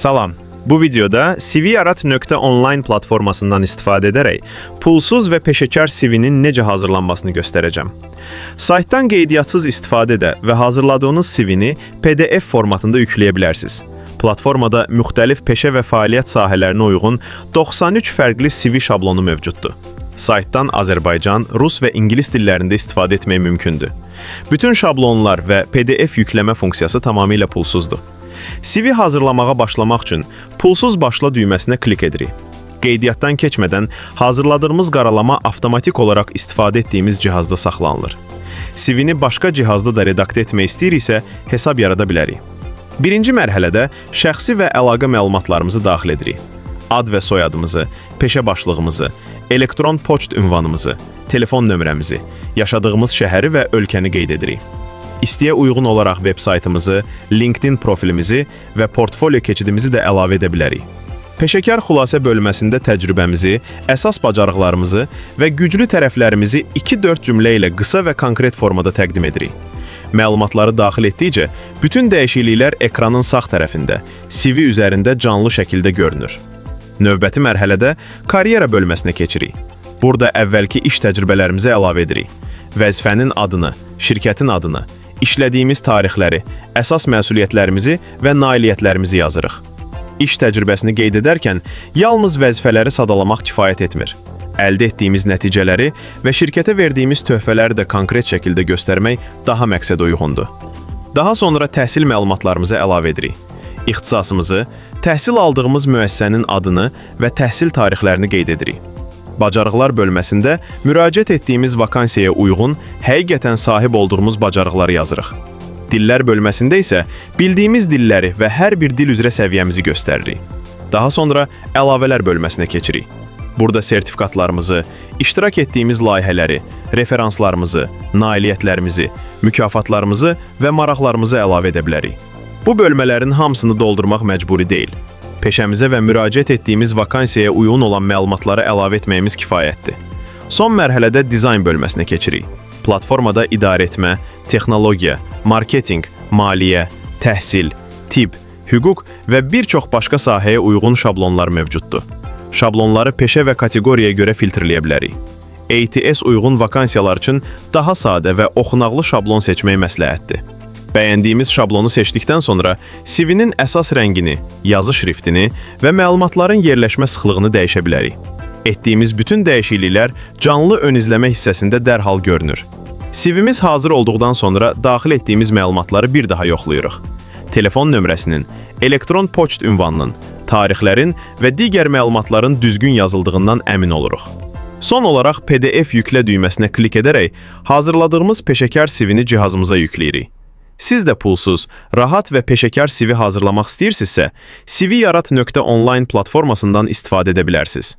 Salam. Bu videoda cvyarat.online platformasından istifadə edərək pulsuz və peşəkar CV-nin necə hazırlanmasını göstərəcəm. Saytdan qeydiyatsız istifadə edə və hazırladığınız CV-ni PDF formatında yükləyə bilərsiniz. Platformada müxtəlif peşə və fəaliyyət sahələrinə uyğun 93 fərqli CV şablonu mövcuddur. Saytdan Azərbaycan, Rus və İngilis dillərində istifadə etmək mümkündür. Bütün şablonlar və PDF yükləmə funksiyası tamamilə pulsuzdur. CV hazırlamağa başlamaq üçün pulsuz başla düyməsinə klik edirik. Qeydiyyatdan keçmədən hazırladığımız qaralama avtomatik olaraq istifadə etdiyimiz cihazda saxlanılır. CV-ni başqa cihazda da redaktə etmək istəyiriksə, hesab yarada bilərik. Birinci mərhələdə şəxsi və əlaqə məlumatlarımızı daxil edirik. Ad və soyadımızı, peşə başlığımızı, elektron poçt ünvanımızı, telefon nömrəmizi, yaşadığımız şəhəri və ölkəni qeyd edirik. İstəyə uyğun olaraq veb saytımızı, LinkedIn profilimizi və portfolio keçidimizi də əlavə edə bilərik. Peşəkar xülasə bölməsində təcrübəmizi, əsas bacarıqlarımızı və güclü tərəflərimizi 2-4 cümlə ilə qısa və konkret formada təqdim edirik. Məlumatları daxil etdikcə, bütün dəyişikliklər ekranın sağ tərəfində, CV üzərində canlı şəkildə görünür. Növbəti mərhələdə karyera bölməsinə keçirik. Burada əvvəlki iş təcrübələrimizi əlavə edirik. Vəzifənin adını, şirkətin adını, işlədiyimiz tarixləri, əsas məsuliyyətlərimizi və nailiyyətlərimizi yazırıq. İş təcrübəsini qeyd edərkən, yalnız vəzifələri sadalamaq kifayət etmir. Əldə etdiyimiz nəticələri və şirkətə verdiyimiz töhfələri də konkret şəkildə göstərmək daha məqsədə uyğundur. Daha sonra təhsil məlumatlarımızı əlavə edirik. İxtisasımızı, təhsil aldığımız müəssisənin adını və təhsil tarixlərini qeyd edirik. Bacarıqlar bölməsində müraciət etdiyimiz vakansiyaya uyğun, həqiqətən sahib olduğumuz bacarıqları yazırıq. Dillər bölməsində isə bildiyimiz dilləri və hər bir dil üzrə səviyyəmizi göstəririk. Daha sonra əlavələr bölməsinə keçirik. Burada sertifikatlarımızı, iştirak etdiyimiz layihələri, referanslarımızı, nailiyyətlərimizi, mükafatlarımızı və maraqlarımızı əlavə edə bilərik. Bu bölmələrin hamısını doldurmaq məcburi deyil. Peşəmizə və müraciət etdiyimiz vakansiyaya uyğun olan məlumatları əlavə etməyimiz kifayətdir. Son mərhələdə dizayn bölməsinə keçirik. Platformada idarə etmə, texnologiya, marketinq, maliyyə, təhsil, tibb, hüquq və bir çox başqa sahəyə uyğun şablonlar mövcuddur. Şablonları peşə və kateqoriyaya görə filtrləyə bilərik. ATS uyğun vakansiyalar üçün daha sadə və oxunaqlı şablon seçmək məsləhətdir. Bəyəndiyimiz şablonu seçdikdən sonra CV-nin əsas rəngini, yazı şriftini və məlumatların yerləşmə sıxlığını dəyişə bilərik. Etdiyimiz bütün dəyişikliklər canlı ön izləmə hissəsində dərhal görünür. CV-miz hazır olduqdan sonra daxil etdiyimiz məlumatları bir daha yoxlayırıq. Telefon nömrəsinin, elektron poçt ünvanının, tarixlərin və digər məlumatların düzgün yazıldığından əmin oluruq. Son olaraq PDF yüklə düyməsinə klik edərək hazırladığımız peşəkar CV-ni cihazımıza yükləyirik. Siz də pulsuz, rahat və peşəkar CV hazırlamaq istəyirsinizsə, cvyarat.online platformasından istifadə edə bilərsiniz.